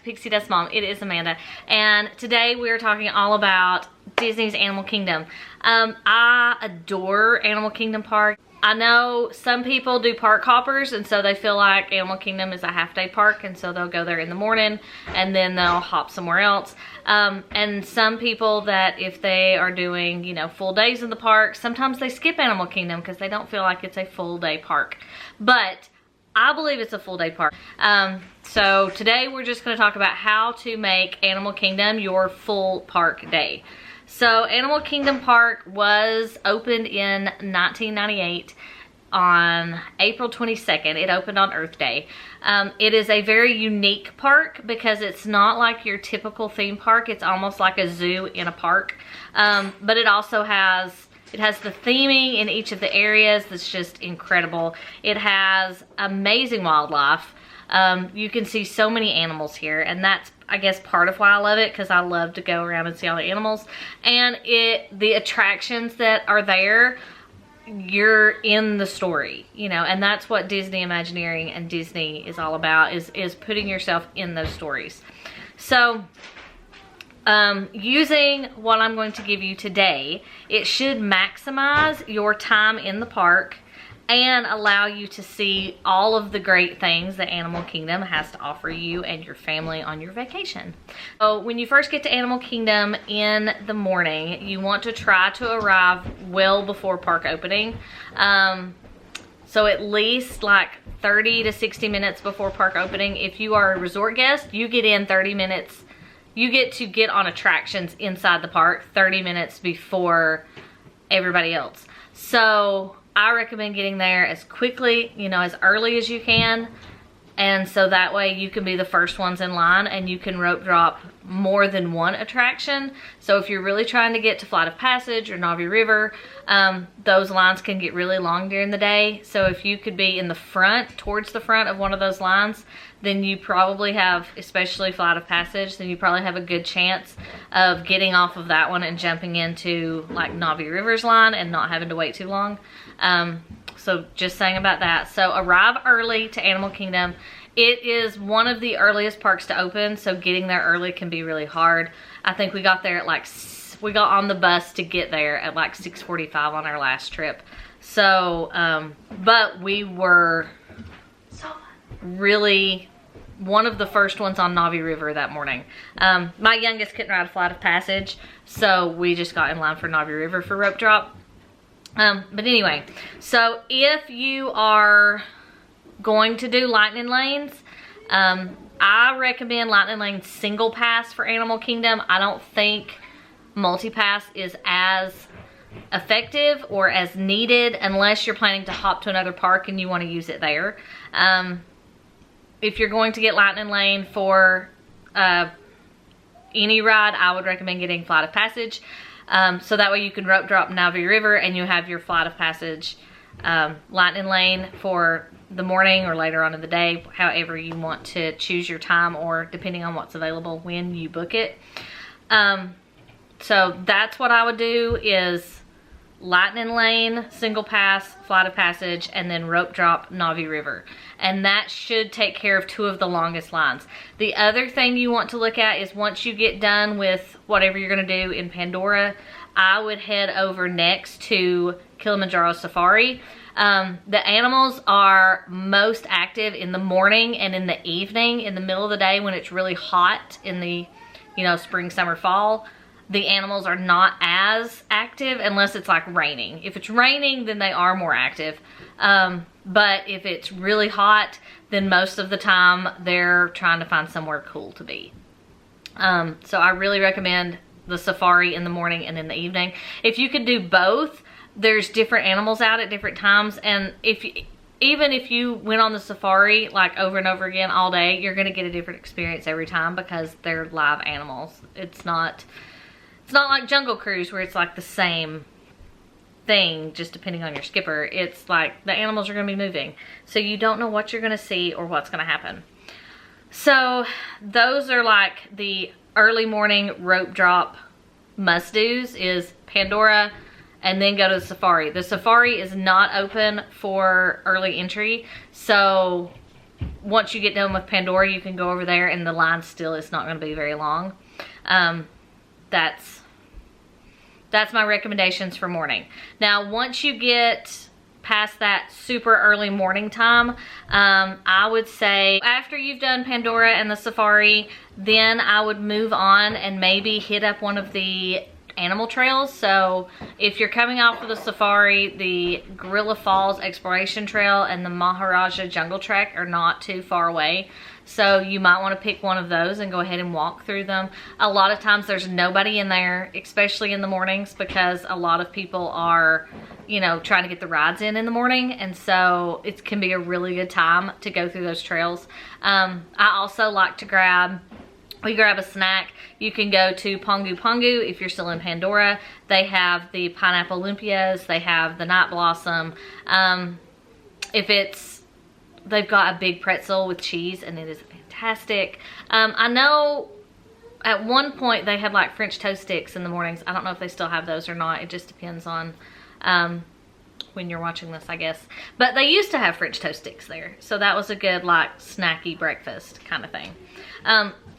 to Pixie Dust Mom. It is Amanda, and today we are talking all about Disney's Animal Kingdom. I adore Animal Kingdom Park. I know some people do park hoppers, and so they feel like Animal Kingdom is a half-day park, and so they'll go there in the morning and then they'll hop somewhere else. And some people that if they are doing, you know, full days in the park, sometimes they skip Animal Kingdom because they don't feel like it's a full day park. But I believe it's a full day park. So today we're just going to talk about how to make Animal Kingdom your full park day. So Animal Kingdom Park was opened in 1998 on April 22nd. It opened on Earth Day. It is a very unique park because it's not like your typical theme park. It's almost like a zoo in a park. But it also has the theming in each of the areas that's just incredible. It has amazing wildlife. You can see so many animals here, and that's, I guess, part of why I love it, because I love to go around and see all the animals. And the attractions that are there, you're in the story, you know, and that's what Disney Imagineering and Disney is all about, is putting yourself in those stories. So using what I'm going to give you today, it should maximize your time in the park and allow you to see all of the great things that Animal Kingdom has to offer you and your family on your vacation. So when you first get to Animal Kingdom in the morning, you want to try to arrive well before park opening. So at least like 30 to 60 minutes before park opening. If you are a resort guest, you get in 30 minutes. You get to get on attractions inside the park 30 minutes before everybody else. So I recommend getting there as quickly, you know, as early as you can. And so that way you can be the first ones in line and you can rope drop more than one attraction. So if you're really trying to get to Flight of Passage or Navi River, those lines can get really long during the day. So if you could be in the front, towards the front of one of those lines, then you probably have, especially Flight of Passage, then you probably have a good chance of getting off of that one and jumping into like Navi River's line and not having to wait too long. So just saying about that. So arrive early to Animal Kingdom. It is one of the earliest parks to open, so getting there early can be really hard. I think we got there at like, we got on the bus to get there at like 6:45 on our last trip. So, but we were really one of the first ones on Navi River that morning. My youngest couldn't ride Flight of Passage, so we just got in line for Navi River for rope drop. But anyway, so if you are going to do Lightning Lanes, I recommend Lightning Lane single pass for Animal Kingdom. I don't think multi-pass is as effective or as needed unless you're planning to hop to another park and you want to use it there. If you're going to get Lightning Lane for any ride, I would recommend getting Flight of Passage. So that way you can rope drop Navi River and you have your Flight of Passage Lightning Lane for the morning or later on in the day, however you want to choose your time, or depending on what's available when you book it. So that's what I would do, is Lightning Lane, single pass, Flight of Passage, and then rope drop Navi River. And that should take care of two of the longest lines. The other thing you want to look at is once you get done with whatever you're gonna do in Pandora, I would head over next to Kilimanjaro Safari. The animals are most active in the morning and in the evening. In the middle of the day when it's really hot in the, you know, spring, summer, fall, the animals are not as active unless it's like raining. If it's raining, then they are more active. But if it's really hot, then most of the time they're trying to find somewhere cool to be. So I really recommend the safari in the morning and in the evening. If you could do both, there's different animals out at different times, and even if you went on the safari like over and over again all day, you're gonna get a different experience every time because they're live animals. It's not like Jungle Cruise where it's like the same thing just depending on your skipper. It's like the animals are gonna be moving, so you don't know what you're gonna see or what's gonna happen. So those are like the early morning rope drop must-dos, is Pandora and then go to the safari. The safari is not open for early entry, so once you get done with Pandora, you can go over there and the line still is not going to be very long. That's my recommendations for morning. Now, once you get past that super early morning time, I would say after you've done Pandora and the safari, then I would move on and maybe hit up one of the animal trails. So if you're coming off of the safari, the Gorilla Falls Exploration Trail and the Maharaja Jungle Trek are not too far away. So you might want to pick one of those and go ahead and walk through them. A lot of times there's nobody in there, especially in the mornings, because a lot of people are, you know, trying to get the rides in the morning. And so it can be a really good time to go through those trails. I also like to grab a snack. You can go to Pongu Pongu if you're still in Pandora. They have the Pineapple Olympias. They have the Night Blossom. They've got a big pretzel with cheese, and it is fantastic. I know at one point they had like French toast sticks in the mornings. I don't know if they still have those or not. It just depends on when you're watching this, I guess. But they used to have French toast sticks there. So that was a good like snacky breakfast kind of thing.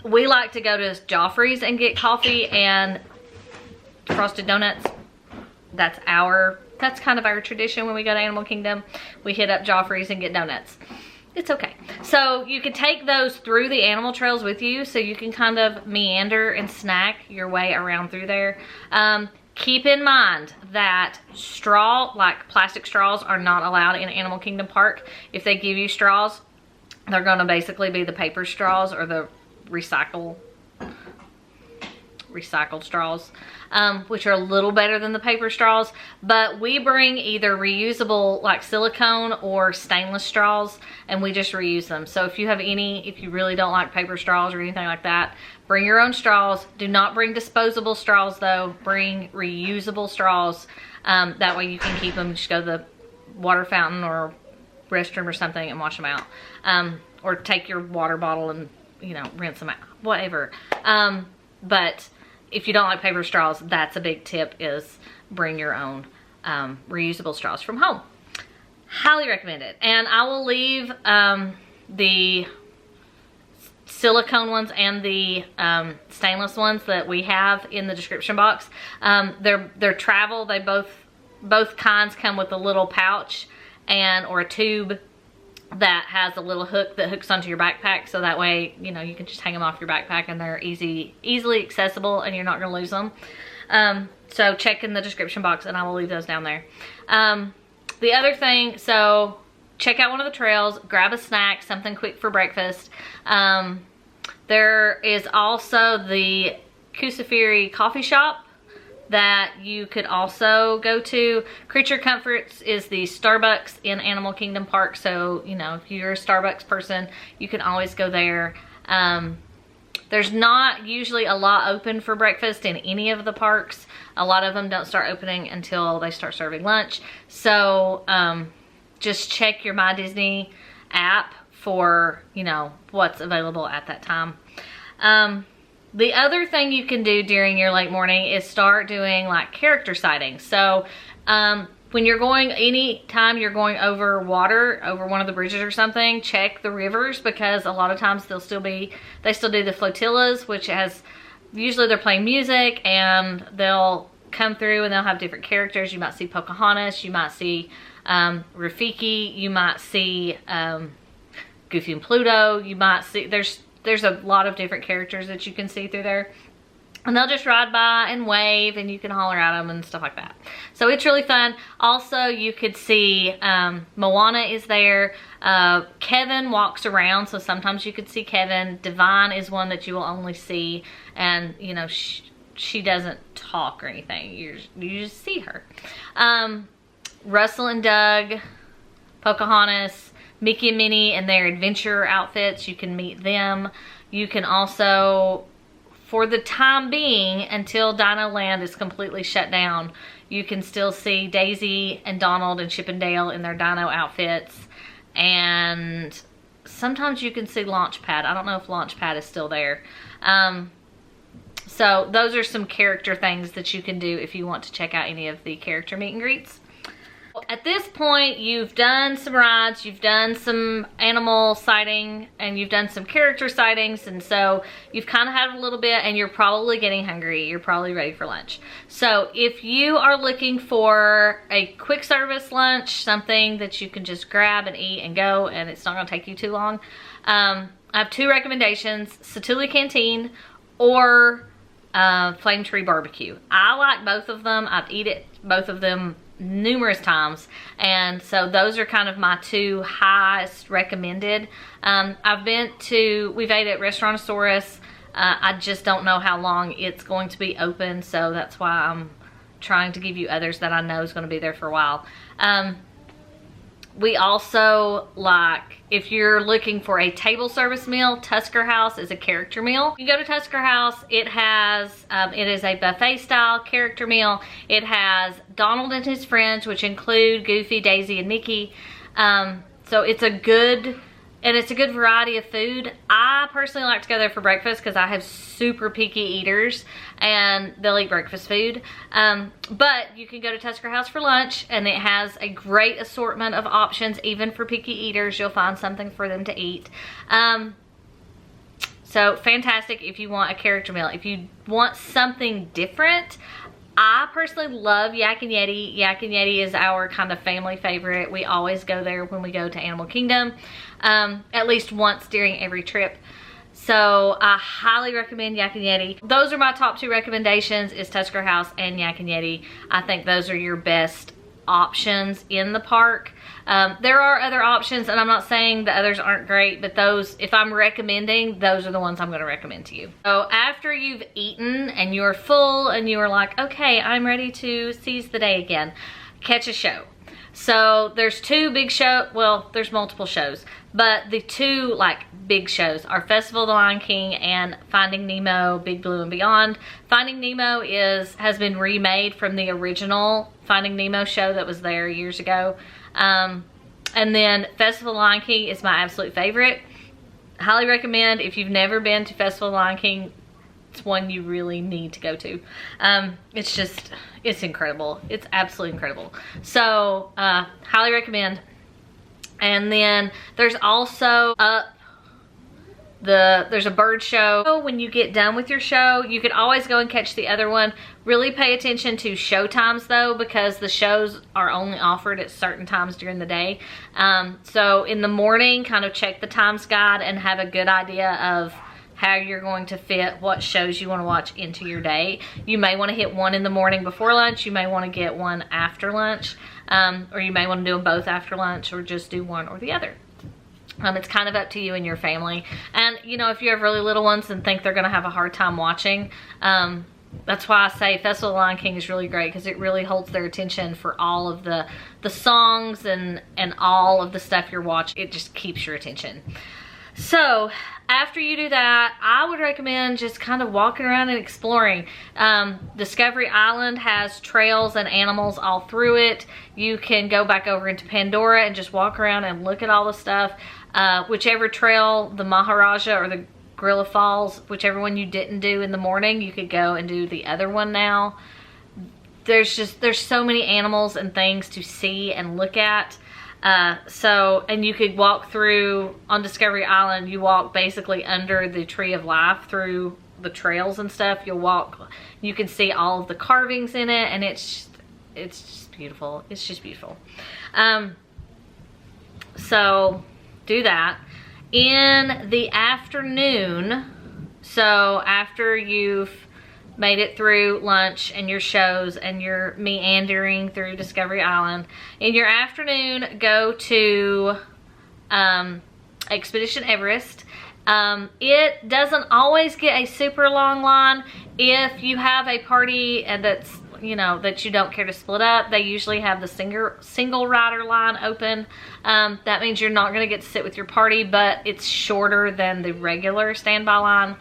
We like to go to Joffrey's and get coffee and frosted donuts. That's kind of our tradition when we go to Animal Kingdom. We hit up Joffrey's and get donuts. It's okay. So you can take those through the animal trails with you, so you can kind of meander and snack your way around through there. Keep in mind that plastic straws are not allowed in Animal Kingdom Park. If they give you straws, they're gonna basically be the paper straws or the recycled straws, which are a little better than the paper straws. But we bring either reusable like silicone or stainless straws, and we just reuse them. So if you really don't like paper straws or anything like that, bring your own straws. Do not bring disposable straws though. Bring reusable straws. That way you can keep them. Just go to the water fountain or restroom or something and wash them out. Or take your water bottle and, you know, rinse them out, whatever. But if you don't like paper straws, that's a big tip, is bring your own reusable straws from home. Highly recommend it. And I will leave the silicone ones and the stainless ones that we have in the description box. They're travel. They both kinds come with a little pouch or a tube that has a little hook that hooks onto your backpack, so that way, you know, you can just hang them off your backpack and they're easily accessible and you're not going to lose them. So check in the description box and I will leave those down there. The other thing, so check out one of the trails, grab a snack, something quick for breakfast. There is also the Kusafiri coffee shop that you could also go to. Creature Comforts is the Starbucks in Animal Kingdom Park, so, you know, if you're a Starbucks person, you can always go there. There's not usually a lot open for breakfast in any of the parks. A lot of them don't start opening until they start serving lunch. So just check your My Disney app for, you know, what's available at that time. The other thing you can do during your late morning is start doing like character sightings. So when you're anytime you're going over water, over one of the bridges or something, check the rivers, because a lot of times they still do the flotillas, which usually they're playing music and they'll come through and they'll have different characters. You might see Pocahontas, you might see Rafiki, you might see Goofy and Pluto, you might see, there's a lot of different characters that you can see through there. And they'll just ride by and wave and you can holler at them and stuff like that. So it's really fun. Also, you could see Moana is there. Kevin walks around, so sometimes you could see Kevin. Divine is one that you will only see, and, you know, she doesn't talk or anything. You just see her. Russell and Doug, Pocahontas, Mickey and Minnie in their adventure outfits, you can meet them. You can also, for the time being, until Dino Land is completely shut down, you can still see Daisy and Donald and Chip and Dale in their dino outfits. And sometimes you can see Launchpad. I don't know if Launchpad is still there. So those are some character things that you can do if you want to check out any of the character meet and greets. At this point, you've done some rides, you've done some animal sighting, and you've done some character sightings, and so you've kind of had a little bit, and you're probably getting hungry. You're probably ready for lunch. So if you are looking for a quick service lunch, something that you can just grab and eat and go, and it's not going to take you too long, I have 2 recommendations: Satuli Canteen or Flame Tree Barbecue. I like both of them. I've eaten both of them numerous times, and so those are kind of my 2 highest recommended. We've ate at Restaurantosaurus. I just don't know how long it's going to be open, so that's why I'm trying to give you others that I know is going to be there for a while. We also like, if you're looking for a table service meal, Tusker House is a character meal. You go to Tusker House, it is a buffet style character meal. It has Donald and his friends, which include Goofy, Daisy, and Mickey. So it's a good variety of food. I personally like to go there for breakfast because I have super picky eaters and they'll eat breakfast food. But you can go to Tusker House for lunch, and it has a great assortment of options. Even for picky eaters, you'll find something for them to eat. So fantastic if you want a character meal. If you want something different, I personally love Yak and Yeti. Yak and Yeti is our kind of family favorite. We always go there when we go to Animal Kingdom, at least once during every trip. So I highly recommend Yak and Yeti. Those are my top 2 recommendations, is Tusker House and Yak and Yeti. I think those are your best options in the park. There are other options, and I'm not saying the others aren't great, but those, if I'm recommending, those are the ones I'm going to recommend to you. So after you've eaten and you're full and you are like, okay, I'm ready to seize the day again, catch a show. So there's 2 big shows. Well, there's multiple shows, but the 2 like big shows are Festival of the Lion King and Finding Nemo, Big Blue and Beyond. Finding Nemo has been remade from the original Finding Nemo show that was there years ago. And then Festival of the Lion King is my absolute favorite. Highly recommend. If you've never been to Festival of the Lion King, it's one you really need to go to. It's incredible. It's absolutely incredible. So highly recommend. And then there's also there's a bird show. When you get done with your show, you can always go and catch the other one. Really pay attention to show times though, because the shows are only offered at certain times during the day. So in the morning, kind of check the times guide and have a good idea of how you're going to fit what shows you want to watch into your day. You may want to hit one in the morning before lunch. You may want to get one after lunch, or you may want to do them both after lunch, or just do one or the other. It's kind of up to you and your family. And you know, if you have really little ones and think they're going to have a hard time watching, that's why I say Festival of the Lion King is really great, because it really holds their attention for all of the songs and all of the stuff you're watching. It just keeps your attention. So after you do that, I would recommend just kind of walking around and exploring. Discovery Island has trails and animals all through it. You can go back over into Pandora and just walk around and look at all the stuff. Whichever trail, the Maharaja or the Gorilla Falls, whichever one you didn't do in the morning, you could go and do the other one now. There's so many animals and things to see and look at. And you could walk through, on Discovery Island, you walk basically under the Tree of Life through the trails and stuff. You can see all of the carvings in it, and it's just beautiful. It's just beautiful. So do that. In the afternoon, so after you've made it through lunch and your shows and you're meandering through Discovery Island, in your afternoon, go to Expedition Everest. It doesn't always get a super long line. If you have a party and that's, you know, that you don't care to split up, they usually have the single rider line open. That means you're not going to get to sit with your party, but it's shorter than the regular standby line.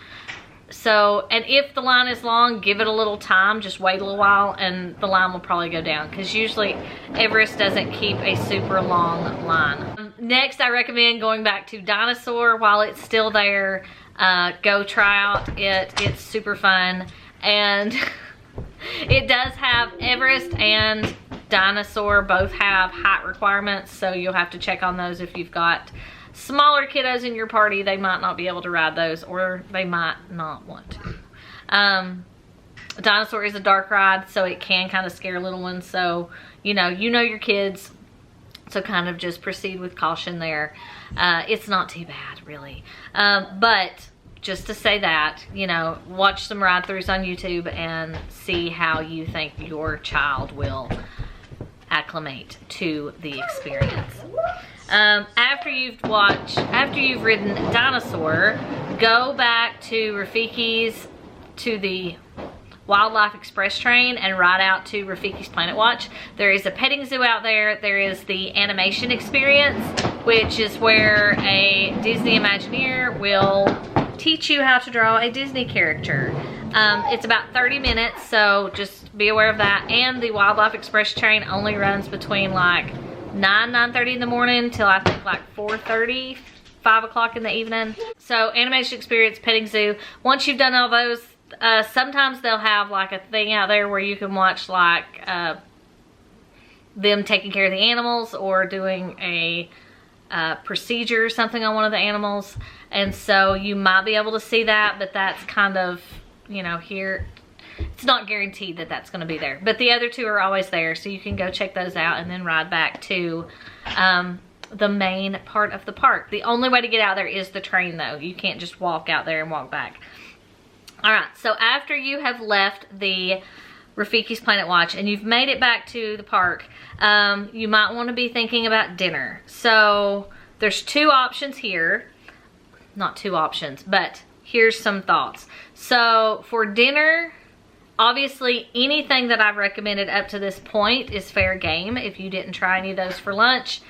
So, and if the line is long, give it a little time, just wait a little while, and the line will probably go down, because usually Everest doesn't keep a super long line. Next, I recommend going back to Dinosaur while it's still there. Go try out it. It's super fun, and it does have Everest and Dinosaur both have height requirements, so you'll have to check on those. If you've got smaller kiddos in your party, they might not be able to ride those, or they might not want to. Dinosaur is a dark ride, so it can kind of scare little ones. So, you know your kids, so kind of just proceed with caution there. It's not too bad, really. But just to say that, watch some ride throughs on YouTube and see how you think your child will acclimate to the experience. After you've ridden Dinosaur, go back to Rafiki's, to the Wildlife Express train, and ride out to Rafiki's Planet Watch. There is a petting zoo out there. There is the animation experience, which is where a Disney Imagineer will teach you how to draw a Disney character. It's about 30 minutes, so just be aware of that. And the Wildlife Express train only runs between like 9:30 in the morning till I think like 4:30, 5 o'clock in the evening. So animation experience, petting zoo. Once you've done all those, sometimes they'll have like a thing out there where you can watch like them taking care of the animals, or doing a procedure or something on one of the animals. And so you might be able to see that, but that's kind of, here, it's not guaranteed that that's going to be there. But the other two are always there, so you can go check those out and then ride back to the main part of the park. The only way to get out there is the train, though. You can't just walk out there and walk back. All right, so after you have left the Rafiki's Planet Watch and you've made it back to the park, you might want to be thinking about dinner. So there's two options here. Not two options, but here's some thoughts. So for dinner, obviously anything that I've recommended up to this point is fair game. If you didn't try any of those for lunch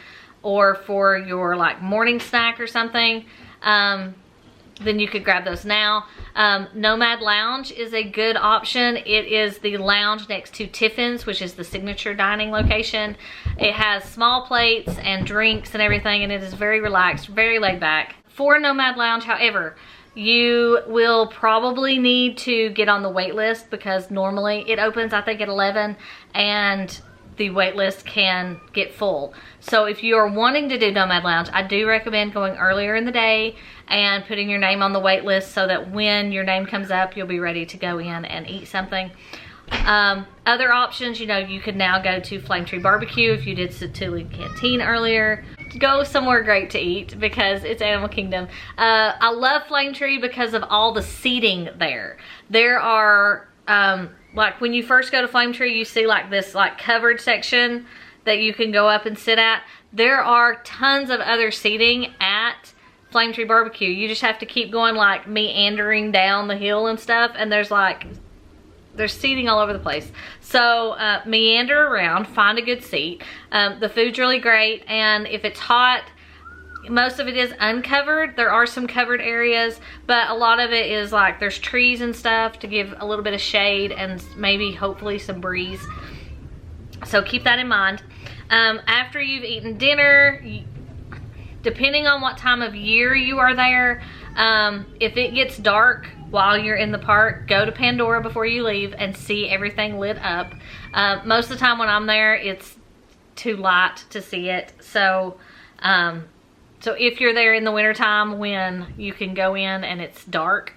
or for your like morning snack or something, then you could grab those now. Nomad Lounge is a good option. It is the lounge next to Tiffin's, which is the signature dining location. It has small plates and drinks and everything, and it is very relaxed, very laid back. For Nomad Lounge, however, you will probably need to get on the wait list, because normally it opens, I think, at 11, and the wait list can get full. So if you are wanting to do Nomad Lounge, I do recommend going earlier in the day and putting your name on the wait list, so that when your name comes up, you'll be ready to go in and eat something. Other options, you could now go to Flame Tree Barbecue if you did Satuli Canteen earlier. Go somewhere great to eat, because it's Animal Kingdom. I love Flame Tree because of all the seating there. There are, like when you first go to Flame Tree, you see like this like covered section that you can go up and sit at. There are tons of other seating at Flame Tree Barbecue. You just have to keep going, like meandering down the hill and stuff, and there's seating all over the place. So meander around, find a good seat. The food's really great, and if it's hot, most of it is uncovered. There are some covered areas, but a lot of it is like there's trees and stuff to give a little bit of shade and maybe hopefully some breeze. So keep that in mind. After you've eaten dinner, depending on what time of year you are there, if it gets dark while you're in the park, go to Pandora before you leave and see everything lit up. Most of the time when I'm there, it's too light to see it. So if you're there in the wintertime when you can go in and it's dark,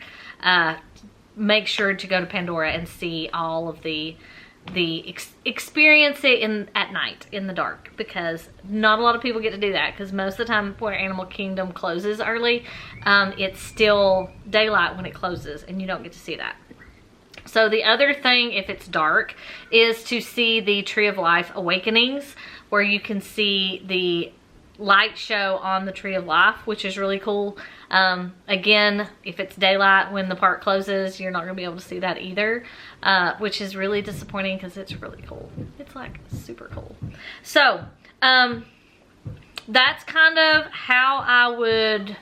make sure to go to Pandora and see all of the experience it at night in the dark, because not a lot of people get to do that, because most of the time where Animal Kingdom closes early, it's still daylight when it closes, and you don't get to see that. So the other thing, if it's dark, is to see the Tree of Life Awakenings, where you can see the light show on the Tree of Life, which is really cool. Again, if it's daylight when the park closes, you're not going to be able to see that either, which is really disappointing, because it's really cool. It's like super cool. So that's kind of how I would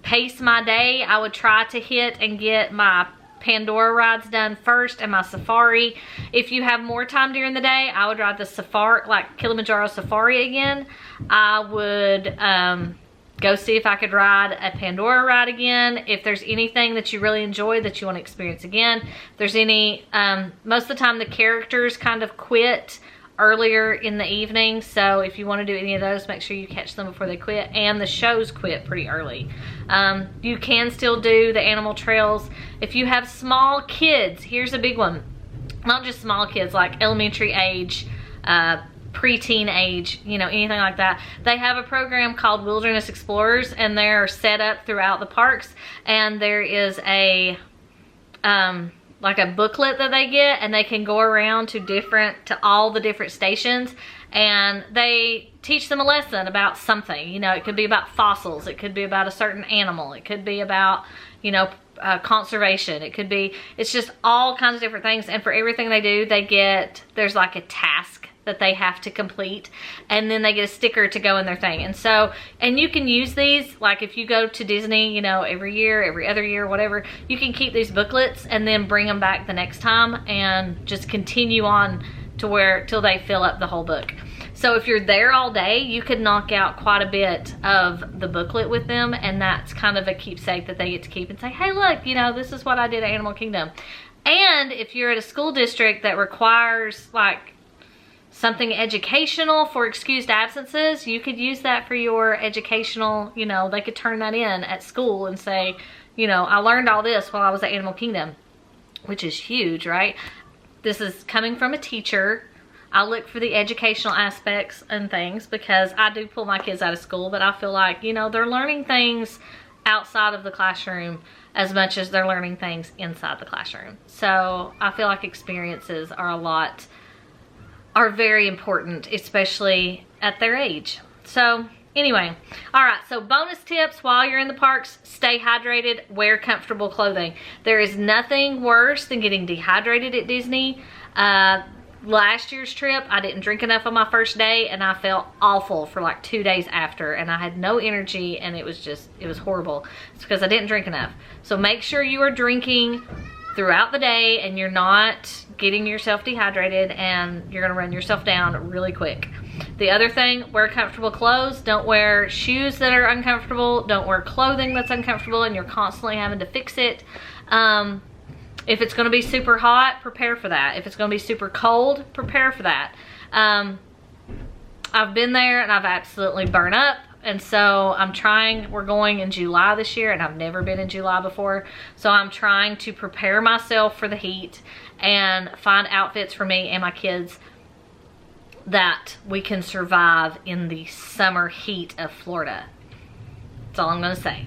pace my day. I would try to hit and get my Pandora rides done first and my safari. If you have more time during the day, I would ride the safari, like Kilimanjaro Safari again. I would go see if I could ride a Pandora ride again. If there's anything that you really enjoy that you want to experience again, if there's any, most of the time the characters kind of quit earlier in the evening, so if you want to do any of those, make sure you catch them before they quit, and the shows quit pretty early. You can still do the animal trails. If you have small kids, here's a big one. Not just small kids, like elementary age, preteen age, you know, anything like that. They have a program called Wilderness Explorers, and they're set up throughout the parks, and there is a like a booklet that they get, and they can go around to all the different stations, and they teach them a lesson about something. You know, it could be about fossils, it could be about a certain animal, it could be about, you know, conservation, it could be, it's just all kinds of different things. And for everything they do, there's like a task that they have to complete, and then they get a sticker to go in their thing. And so, and you can use these, like if you go to Disney, you know, every year, every other year, whatever, you can keep these booklets and then bring them back the next time and just continue on to till they fill up the whole book. So if you're there all day, you could knock out quite a bit of the booklet with them, and that's kind of a keepsake that they get to keep and say, hey, look, you know, this is what I did at Animal Kingdom. And if you're at a school district that requires like something educational for excused absences, you could use that for your educational, you know, they could turn that in at school and say, you know, I learned all this while I was at Animal Kingdom, which is huge, right? This is coming from a teacher. I look for the educational aspects and things because I do pull my kids out of school, but I feel like, you know, they're learning things outside of the classroom as much as they're learning things inside the classroom. So I feel like experiences are very important, especially at their age. So anyway, all right, so bonus tips while you're in the parks: stay hydrated, wear comfortable clothing. There is nothing worse than getting dehydrated at Disney. Last year's trip, I didn't drink enough on my first day, and I felt awful for like 2 days after, and I had no energy, and it was horrible. It's because I didn't drink enough. So make sure you are drinking throughout the day and you're not getting yourself dehydrated, and you're gonna run yourself down really quick. The other thing, wear comfortable clothes. Don't wear shoes that are uncomfortable. Don't wear clothing that's uncomfortable and you're constantly having to fix it. If it's gonna be super hot, prepare for that. If it's gonna be super cold, prepare for that. I've been there and I've absolutely burned up. And so we're going in July this year, and I've never been in July before. So I'm trying to prepare myself for the heat and find outfits for me and my kids that we can survive in the summer heat of Florida. That's all I'm gonna say.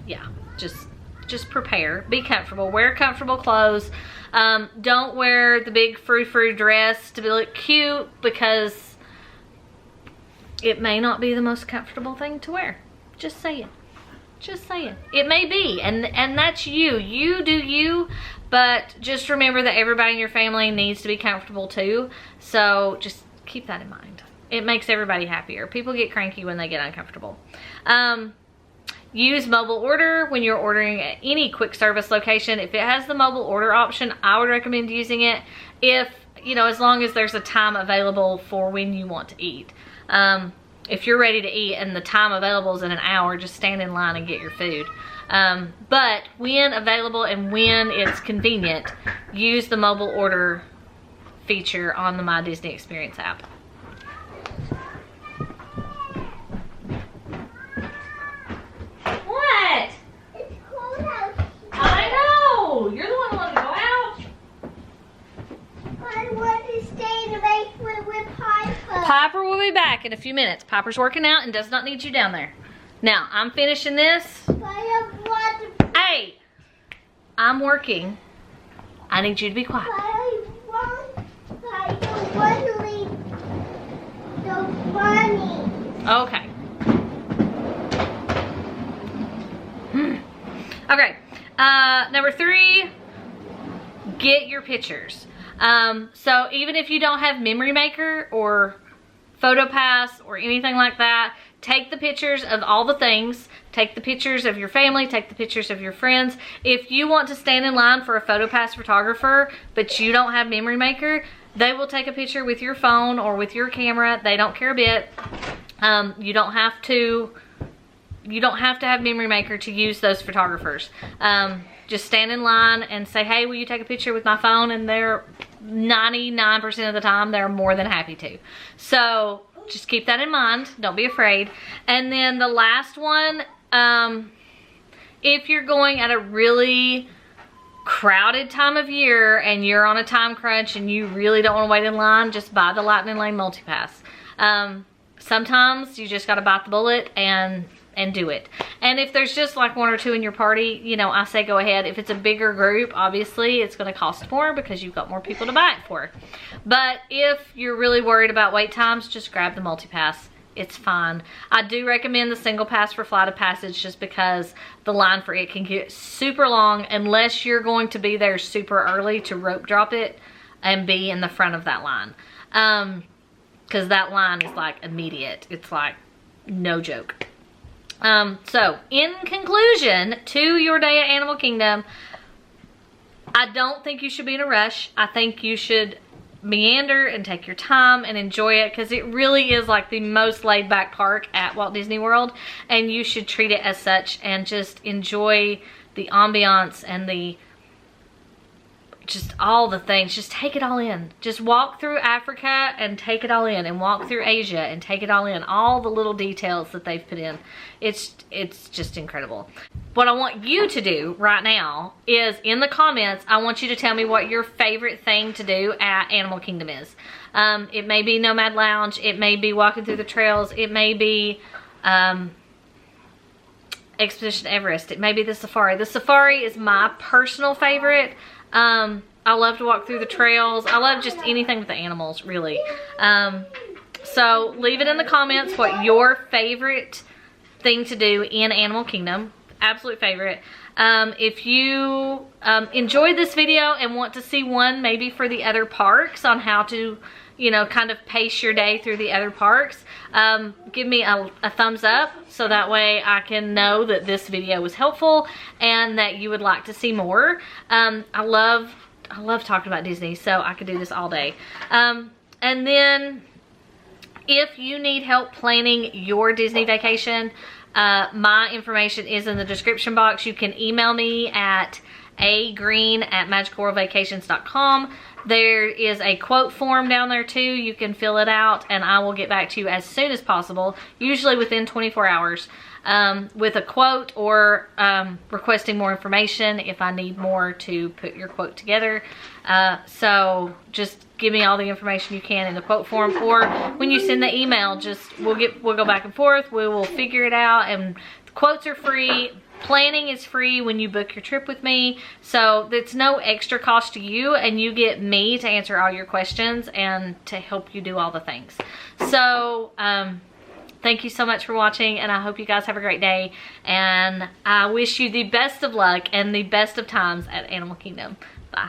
Yeah, just prepare, be comfortable, wear comfortable clothes. Don't wear the big frou-frou dress to look cute, because it may not be the most comfortable thing to wear. Just saying. Just saying. It may be, and that's you. You do you, but just remember that everybody in your family needs to be comfortable too. So just keep that in mind. It makes everybody happier. People get cranky when they get uncomfortable. Use mobile order when you're ordering at any quick service location. If it has the mobile order option, I would recommend using it. If, you know, as long as there's a time available for when you want to eat. If you're ready to eat and the time available is in an hour, just stand in line and get your food. But when available and when it's convenient, use the mobile order feature on the My Disney Experience app. What? It's cold out. I know! You're the one who wanted to go out. I want to stay in the basement with Piper. Piper will be back in a few minutes. Piper's working out and does not need you down there. Now, I'm finishing this. I don't want to. Hey! I'm working. I need you to be quiet. I don't want to leave the bunny. Okay. Okay. Number 3, get your pictures. So even if you don't have Memory Maker or PhotoPass or anything like that, take the pictures of all the things. Take the pictures of your family, take the pictures of your friends. If you want to stand in line for a PhotoPass photographer, but you don't have Memory Maker, they will take a picture with your phone or with your camera. They don't care a bit. You don't have to have Memory Maker to use those photographers. Just stand in line and say, hey, will you take a picture with my phone? And they're 99% of the time, they're more than happy to. So just keep that in mind. Don't be afraid. And then the last one, if you're going at a really crowded time of year and you're on a time crunch and you really don't want to wait in line, just buy the Lightning Lane Multipass. Sometimes you just got to bite the bullet and do it. And if there's just like 1 or 2 in your party, you know, I say go ahead. If it's a bigger group, obviously it's going to cost more because you've got more people to buy it for. But if you're really worried about wait times, just grab the multipass. It's fine. I do recommend the single pass for Flight of Passage just because the line for it can get super long unless you're going to be there super early to rope drop it and be in the front of that line. Because that line is like immediate. It's like no joke. So in conclusion to your day at Animal Kingdom, I don't think you should be in a rush. I think you should meander and take your time and enjoy it because it really is like the most laid back park at Walt Disney World, and you should treat it as such and just enjoy the ambiance and the just all the things. Just take it all in. Just walk through Africa and take it all in, and walk through Asia and take it all in. All the little details that they've put in. It's just incredible. What I want you to do right now is in the comments, I want you to tell me what your favorite thing to do at Animal Kingdom is. It may be Nomad Lounge. It may be walking through the trails. It may be Expedition Everest. It may be the safari. The safari is my personal favorite. I love to walk through the trails. I love just anything with the animals, really. So leave it in the comments what your favorite thing to do in Animal Kingdom. Absolute favorite. If you enjoyed this video and want to see one maybe for the other parks on how to, you know, kind of pace your day through the other parks, give me a thumbs up so that way I can know that this video was helpful and that you would like to see more. I love talking about Disney, so I could do this all day. And then if you need help planning your Disney vacation, my information is in the description box. You can email me at agreen@magicalworldvacations.com. There is a quote form down there too. You can fill it out and I will get back to you as soon as possible, usually within 24 hours, with a quote or requesting more information if I need more to put your quote together. So just give me all the information you can in the quote form, or when you send the email, just we'll go back and forth. We will figure it out, and the quotes are free. Planning is free when you book your trip with me, so it's no extra cost to you, and you get me to answer all your questions and to help you do all the things. So thank you so much for watching, and I hope you guys have a great day, and I wish you the best of luck and the best of times at Animal Kingdom. Bye.